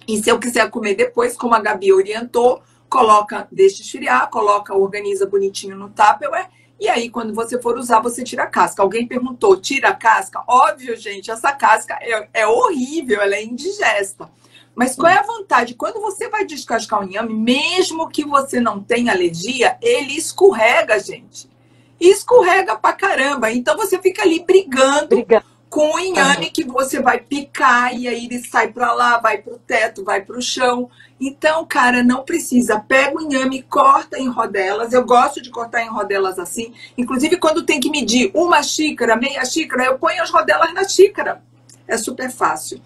e se eu quiser comer depois, como a Gabi orientou, deixa esfriar, organiza bonitinho no Tupperware. E aí, quando você for usar, você tira a casca. Alguém perguntou, tira a casca? Óbvio, gente, essa casca é horrível, ela é indigesta. Mas qual é a vantagem? Quando você vai descascar o inhame, mesmo que você não tenha alergia, ele escorrega, gente. e escorrega pra caramba. Então você fica ali brigando com o inhame que você vai picar e aí ele sai pra lá, vai pro teto, vai pro chão. Então, cara, não precisa. Pega o inhame, corta em rodelas. Eu gosto de cortar em rodelas assim. Inclusive, quando tem que medir uma xícara, meia xícara, eu ponho as rodelas na xícara. É super fácil.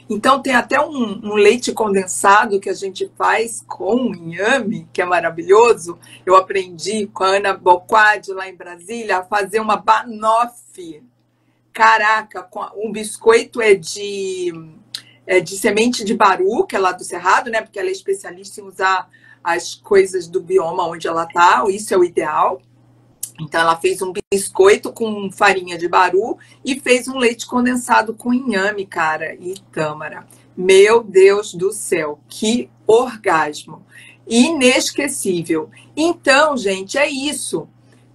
Então, tem até um leite condensado que a gente faz com inhame, que é maravilhoso. Eu aprendi com a Ana Boquad, lá em Brasília, a fazer uma banoffee. Caraca, um biscoito é de semente de baru, que é lá do Cerrado, né? Porque ela é especialista em usar as coisas do bioma onde ela tá. Isso é o ideal. Então, ela fez um biscoito com farinha de baru e fez um leite condensado com inhame, cara, e tâmara. Meu Deus do céu, que orgasmo! Inesquecível. Então, gente, é isso.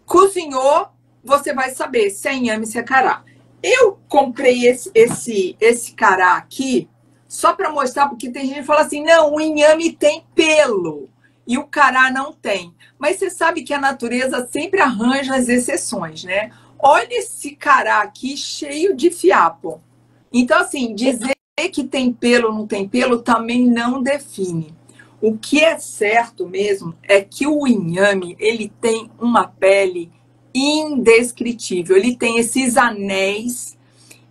Cozinhou, você vai saber se é inhame, se é cará. Eu comprei esse cará aqui só para mostrar, porque tem gente que fala assim, não, o inhame tem pelo e o cará não tem. Mas você sabe que a natureza sempre arranja as exceções, né? Olha esse cará aqui cheio de fiapo. Então, assim, dizer que tem pelo ou não tem pelo também não define. O que é certo mesmo é que o inhame, ele tem uma pele indescritível. Ele tem esses anéis,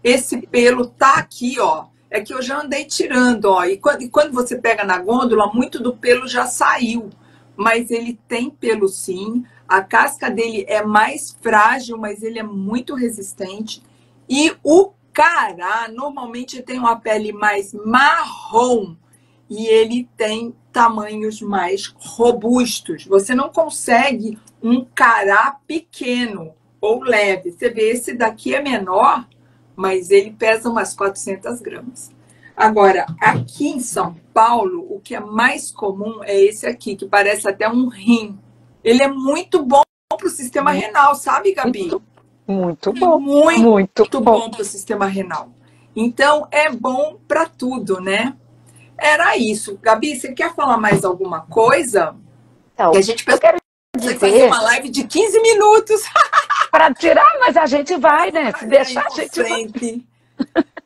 esse pelo tá aqui, ó. É que eu já andei tirando, ó. E quando você pega na gôndola, muito do pelo já saiu. Mas ele tem pelo sim. A casca dele é mais frágil, mas ele é muito resistente. E o cará, normalmente tem uma pele mais marrom. E ele tem tamanhos mais robustos. Você não consegue um cará pequeno ou leve. Você vê, esse daqui é menor, mas ele pesa umas 400 gramas. Agora, aqui em São Paulo, o que é mais comum é esse aqui, que parece até um rim. Ele é muito bom para o sistema renal, sabe, Gabi? Muito bom. Muito bom para o sistema renal. Então, é bom para tudo, né? Era isso. Gabi, você quer falar mais alguma coisa? Então, que a gente eu quero dizer... fazer uma live de 15 minutos. Para tirar, mas a gente vai, né? Se deixar, a gente vai.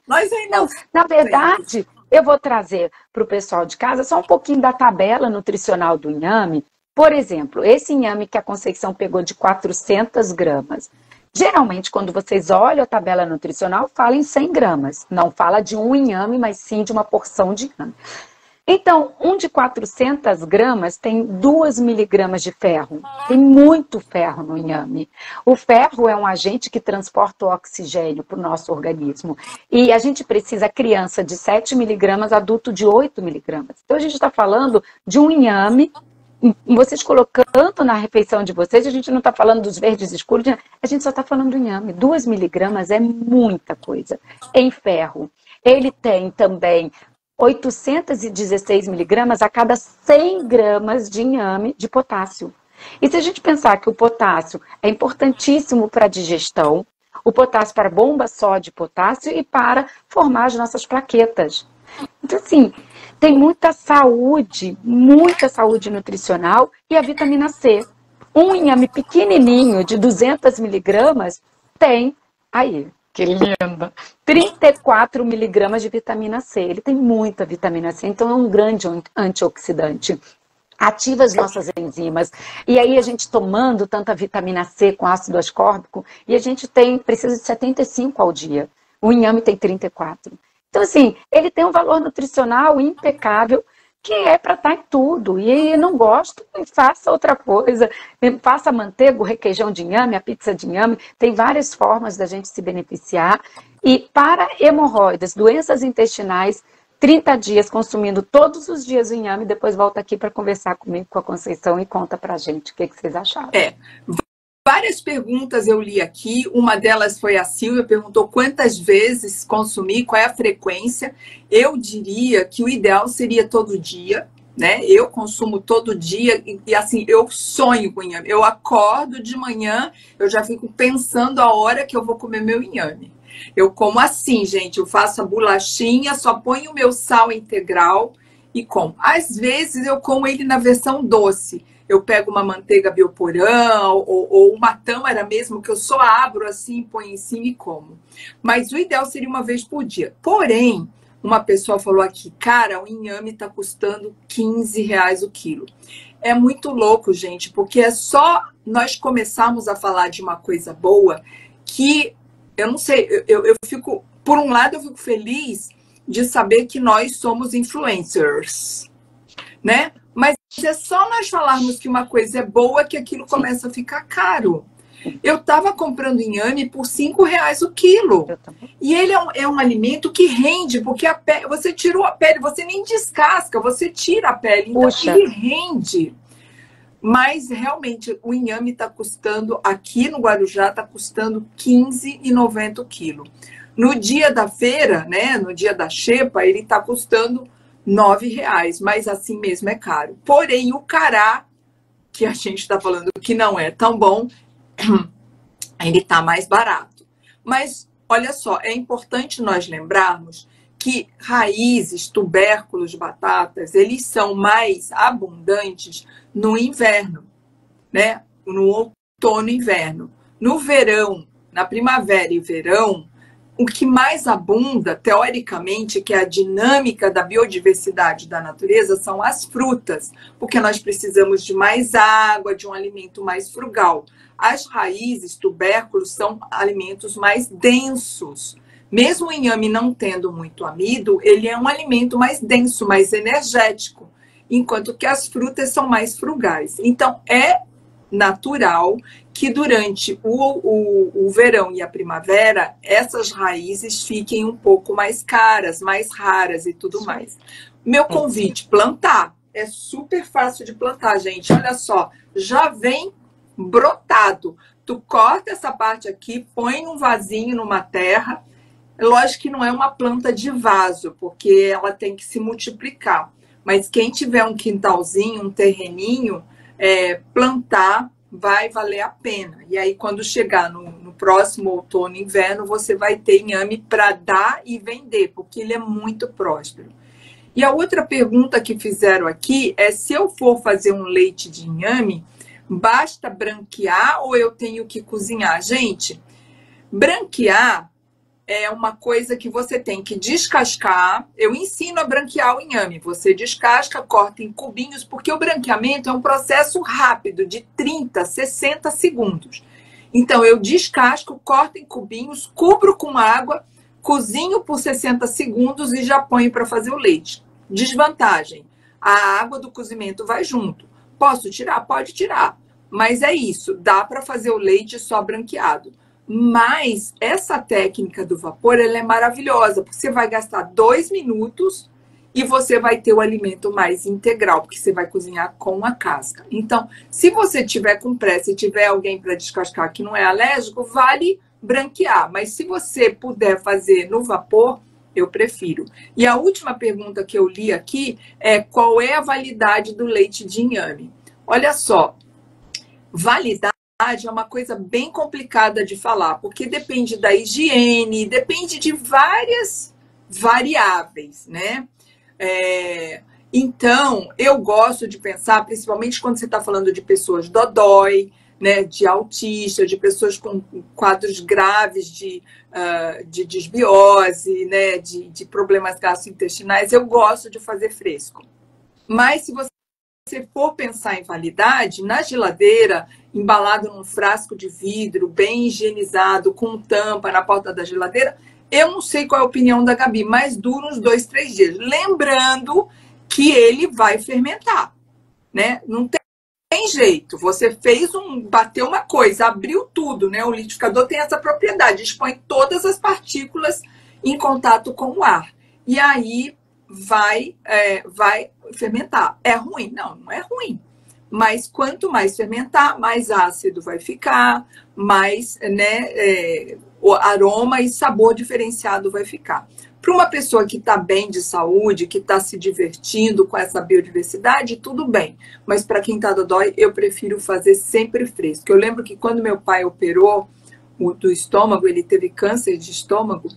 Nós ainda não, na verdade, eu vou trazer para o pessoal de casa só um pouquinho da tabela nutricional do inhame. Por exemplo, esse inhame que a Conceição pegou de 400 gramas. Geralmente, quando vocês olham a tabela nutricional, fala em 100 gramas. Não fala de um inhame, mas sim de uma porção de inhame. Então, um de 400 gramas tem 2 miligramas de ferro. Tem muito ferro no inhame. O ferro é um agente que transporta o oxigênio para o nosso organismo. E a gente precisa, criança de 7 miligramas, adulto de 8 miligramas. Então, a gente está falando de um inhame. Vocês colocando na refeição de vocês, a gente não está falando dos verdes escuros, a gente só está falando do inhame. 2 miligramas é muita coisa em ferro. Ele tem também 816 miligramas a cada 100 gramas de inhame de potássio. E se a gente pensar que o potássio é importantíssimo para a digestão, o potássio para a bomba só de potássio e para formar as nossas plaquetas. Então, assim, tem muita saúde nutricional e a vitamina C. Um inhame pequenininho de 200 miligramas tem, aí, que linda, 34 miligramas de vitamina C. Ele tem muita vitamina C, então é um grande antioxidante. Ativa as nossas enzimas. E aí a gente tomando tanta vitamina C com ácido ascórbico, e a gente precisa de 75 ao dia. O inhame tem 34. Então, assim, ele tem um valor nutricional impecável, que é para estar em tudo. E não gosto, faça outra coisa. Faça a manteiga, o requeijão de inhame, a pizza de inhame. Tem várias formas da gente se beneficiar. E para hemorroidas, doenças intestinais, 30 dias consumindo todos os dias o inhame. Depois volta aqui para conversar comigo, com a Conceição, e conta para a gente o que vocês acharam. Várias perguntas eu li aqui, uma delas foi a Silvia, perguntou quantas vezes consumir, qual é a frequência. Eu diria que o ideal seria todo dia, né? Eu consumo todo dia e assim, eu sonho com inhame. Eu acordo de manhã, eu já fico pensando a hora que eu vou comer meu inhame. Eu como assim, gente, eu faço a bolachinha, só ponho o meu sal integral e como. Às vezes eu como ele na versão doce. eu pego uma manteiga bioporã ou uma tâmara mesmo, que eu só abro assim, ponho em cima e como. Mas o ideal seria uma vez por dia. Porém, uma pessoa falou aqui, cara, o inhame está custando R$ 15 o quilo. É muito louco, gente, porque é só nós começarmos a falar de uma coisa boa que, eu não sei, eu fico, por um lado eu fico feliz de saber que nós somos influencers, né? Mas é só nós falarmos que uma coisa é boa que aquilo começa a ficar caro. Eu estava comprando inhame por R$ 5 o quilo. E ele é um alimento que rende, porque a pele, você tirou a pele, você nem descasca, você tira a pele, então ele rende. Mas realmente o inhame está custando, aqui no Guarujá, está custando R$ 15,90 o quilo. No dia da feira, né, no dia da xepa, ele está custando R$ 9, mas assim mesmo é caro. Porém, o cará, que a gente está falando que não é tão bom, ele está mais barato. Mas, olha só, é importante nós lembrarmos que raízes, tubérculos, batatas, eles são mais abundantes no inverno, né? No outono e inverno. No verão, na primavera e verão, o que mais abunda, teoricamente, que é a dinâmica da biodiversidade da natureza, são as frutas, porque nós precisamos de mais água, de um alimento mais frugal. As raízes, tubérculos, são alimentos mais densos. Mesmo o inhame não tendo muito amido, ele é um alimento mais denso, mais energético, enquanto que as frutas são mais frugais. Então, é natural que durante o verão e a primavera, essas raízes fiquem um pouco mais caras, mais raras e tudo mais. Meu convite, plantar. É super fácil de plantar, gente. Olha só, já vem brotado. Tu corta essa parte aqui, põe num vasinho, numa terra. Lógico que não é uma planta de vaso, porque ela tem que se multiplicar. Mas quem tiver um quintalzinho, um terreninho, plantar vai valer a pena. E aí, quando chegar no próximo outono e inverno, você vai ter inhame para dar e vender, porque ele é muito próspero. E a outra pergunta que fizeram aqui é se eu for fazer um leite de inhame, basta branquear ou eu tenho que cozinhar? Gente, branquear é uma coisa que você tem que descascar. Eu ensino a branquear o inhame. Você descasca, corta em cubinhos, porque o branqueamento é um processo rápido, de 30, 60 segundos. Então, eu descasco, corto em cubinhos, cubro com água, cozinho por 60 segundos e já ponho para fazer o leite. Desvantagem: a água do cozimento vai junto. Posso tirar? Pode tirar. Mas é isso, dá para fazer o leite só branqueado. Mas essa técnica do vapor, ela é maravilhosa, porque você vai gastar 2 minutos e você vai ter o alimento mais integral, porque você vai cozinhar com a casca. Então, se você tiver com pressa e tiver alguém para descascar que não é alérgico, vale branquear. Mas se você puder fazer no vapor, eu prefiro. E a última pergunta que eu li aqui é: qual é a validade do leite de inhame? Olha só, validade é uma coisa bem complicada de falar, porque depende da higiene, depende de várias variáveis, né? Então, eu gosto de pensar, principalmente quando você está falando de pessoas dodói, né, de autistas, de pessoas com quadros graves de desbiose, né, de problemas gastrointestinais, eu gosto de fazer fresco. Mas se você for pensar em validade, na geladeira, embalado num frasco de vidro, bem higienizado, com tampa na porta da geladeira, eu não sei qual é a opinião da Gabi, mas dura uns 2, 3 dias. Lembrando que ele vai fermentar, né? Não tem jeito. Você bateu uma coisa, abriu tudo, né? O liquidificador tem essa propriedade, expõe todas as partículas em contato com o ar. E aí vai fermentar. É ruim? Não, não é ruim. Mas quanto mais fermentar, mais ácido vai ficar, mais, né, o aroma e sabor diferenciado vai ficar. Para uma pessoa que está bem de saúde, que está se divertindo com essa biodiversidade, tudo bem. Mas para quem está dodói, eu prefiro fazer sempre fresco. Eu lembro que quando meu pai operou do estômago, ele teve câncer de estômago,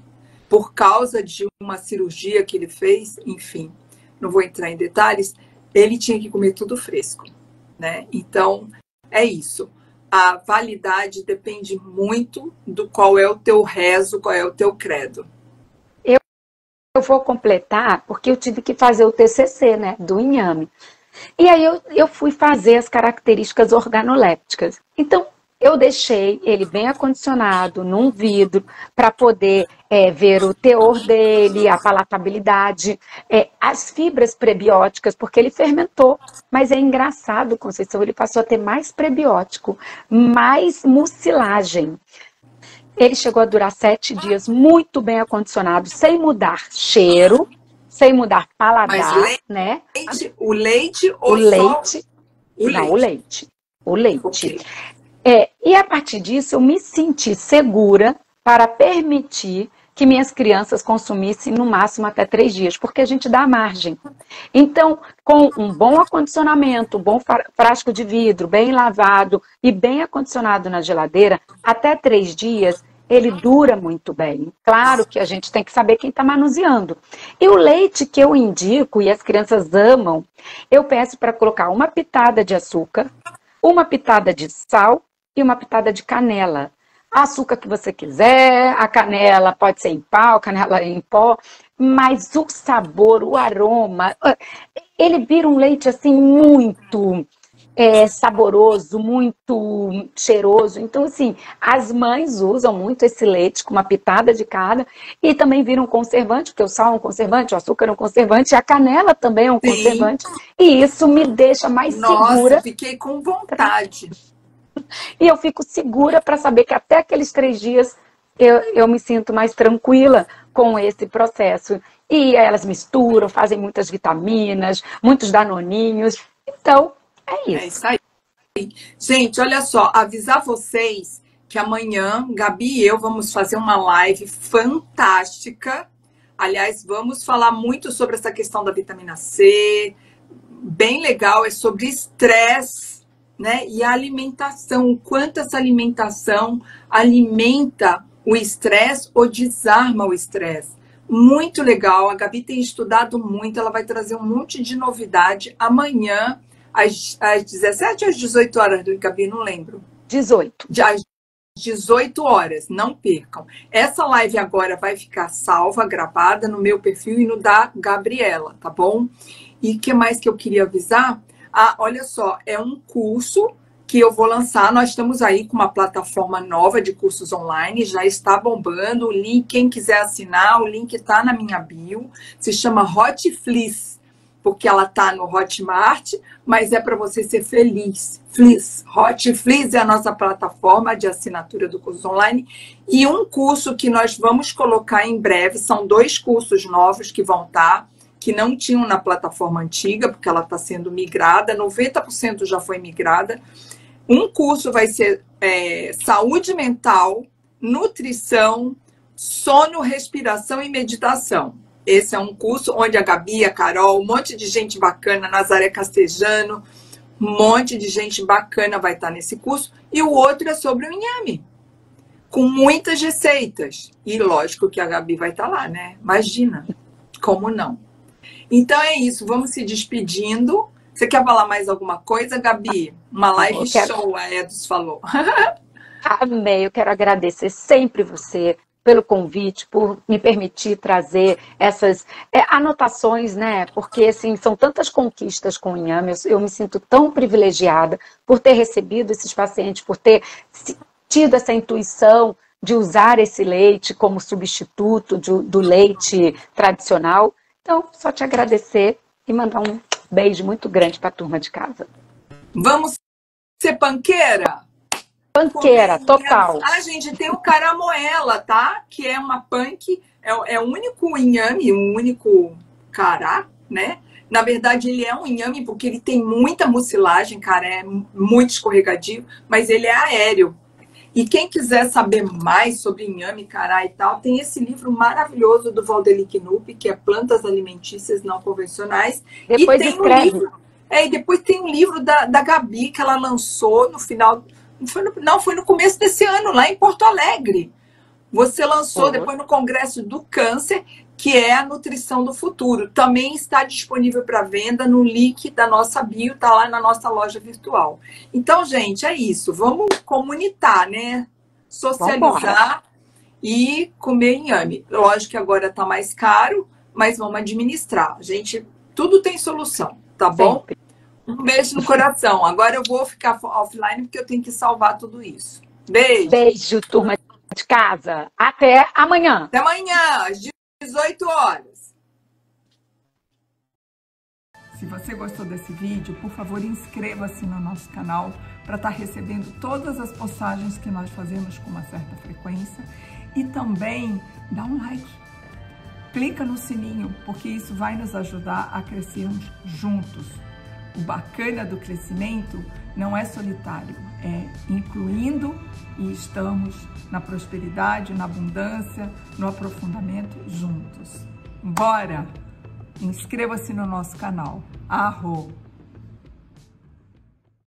por causa de uma cirurgia que ele fez, enfim, não vou entrar em detalhes, ele tinha que comer tudo fresco. né? Então, é isso. A validade depende muito do qual é o teu rezo, qual é o teu credo. Eu vou completar porque eu tive que fazer o TCC, né, do inhame. E aí eu fui fazer as características organolépticas. Então, eu deixei ele bem acondicionado num vidro para poder ver o teor dele, a palatabilidade, as fibras prebióticas, porque ele fermentou. Mas é engraçado, Conceição, ele passou a ter mais prebiótico, mais mucilagem. Ele chegou a durar 7 dias muito bem acondicionado, sem mudar cheiro, sem mudar paladar, Mas né? O leite ou O leite, só o não, leite? o leite. Okay. E a partir disso eu me senti segura para permitir que minhas crianças consumissem no máximo até 3 dias, porque a gente dá margem. Então, com um bom acondicionamento, um bom frasco de vidro, bem lavado e bem acondicionado na geladeira, até 3 dias, ele dura muito bem. Claro que a gente tem que saber quem está manuseando. E o leite que eu indico, e as crianças amam, eu peço para colocar uma pitada de açúcar, uma pitada de sal e uma pitada de canela. Açúcar que você quiser, a canela pode ser em pau, canela em pó, mas o sabor, o aroma, ele vira um leite assim muito saboroso, muito cheiroso. Então, assim, as mães usam muito esse leite com uma pitada de cada e também vira um conservante, porque o sal é um conservante, o açúcar é um conservante, a canela também é um conservante. E isso me deixa mais segura. Nossa, fiquei com vontade. E eu fico segura para saber que até aqueles 3 dias eu me sinto mais tranquila com esse processo. E elas misturam, fazem muitas vitaminas, muitos danoninhos. Então, é isso. É isso aí. Gente, olha só, avisar vocês que amanhã, Gabi e eu vamos fazer uma live fantástica. Aliás, vamos falar muito sobre essa questão da vitamina C. Bem legal, é sobre estresse, né? E a alimentação, o quanto essa alimentação alimenta o estresse ou desarma o estresse. Muito legal, a Gabi tem estudado muito, ela vai trazer um monte de novidade amanhã, às 17 ou às 18 horas, Gabi, não lembro. 18. Às 18 horas, não percam. Essa live agora vai ficar salva, gravada no meu perfil e no da Gabriela, tá bom? E o que mais que eu queria avisar? Olha só, é um curso que eu vou lançar. Nós estamos aí com uma plataforma nova de cursos online, já está bombando. O link, quem quiser assinar, o link está na minha bio. Se chama Hotflix, porque ela está no Hotmart, mas é para você ser feliz. Hotflix é a nossa plataforma de assinatura do curso online. E um curso que nós vamos colocar em breve, são 2 cursos novos que vão estar, que não tinham na plataforma antiga, porque ela está sendo migrada, 90% já foi migrada. Um curso vai ser saúde mental, nutrição, sono, respiração e meditação. Esse é um curso onde a Gabi, a Carol, um monte de gente bacana, Nazaré Castejano, um monte de gente bacana vai estar nesse curso. E o outro é sobre o inhame, com muitas receitas. E lógico que a Gabi vai estar lá, né? Imagina, como não? Então é isso, vamos se despedindo. Você quer falar mais alguma coisa, Gabi? Uma live show, a Edson falou. Amei, eu quero agradecer sempre você pelo convite, por me permitir trazer essas anotações, né? Porque, assim, são tantas conquistas com o inhame, eu me sinto tão privilegiada por ter recebido esses pacientes, por ter tido essa intuição de usar esse leite como substituto do leite tradicional. Então, só te agradecer e mandar um beijo muito grande para a turma de casa. Vamos ser panqueira? Panqueira, total. Gente, tem o caramoela, tá? Que é uma punk, é o único inhame, o único cará, né? Na verdade, ele é um inhame porque ele tem muita mucilagem, cara, é muito escorregadio, mas ele é aéreo. E quem quiser saber mais sobre inhame, cará e tal, tem esse livro maravilhoso do Valdeli Knupp, que é Plantas Alimentícias Não Convencionais. Depois e tem escreve. Um livro, e depois tem um livro da Gabi, que ela lançou no final... Foi no começo desse ano, lá em Porto Alegre. Você lançou depois no Congresso do Câncer, que é a Nutrição do Futuro. Também está disponível para venda no link da nossa bio, está lá na nossa loja virtual. Então, gente, é isso. Vamos comunitar, né? Socializar e comer inhame. Lógico que agora está mais caro, mas vamos administrar. Gente, tudo tem solução, tá bom? Sempre. Um beijo no coração. Agora eu vou ficar offline porque eu tenho que salvar tudo isso. Beijo. Beijo, turma de casa. Até amanhã. Até amanhã, às 18 horas. Se você gostou desse vídeo, por favor, inscreva-se no nosso canal para estar recebendo todas as postagens que nós fazemos com uma certa frequência. E também dá um like. Clica no sininho, porque isso vai nos ajudar a crescermos juntos. O bacana do crescimento não é solitário, é incluindo e estamos na prosperidade, na abundância, no aprofundamento juntos. Bora! Inscreva-se no nosso canal. Arro!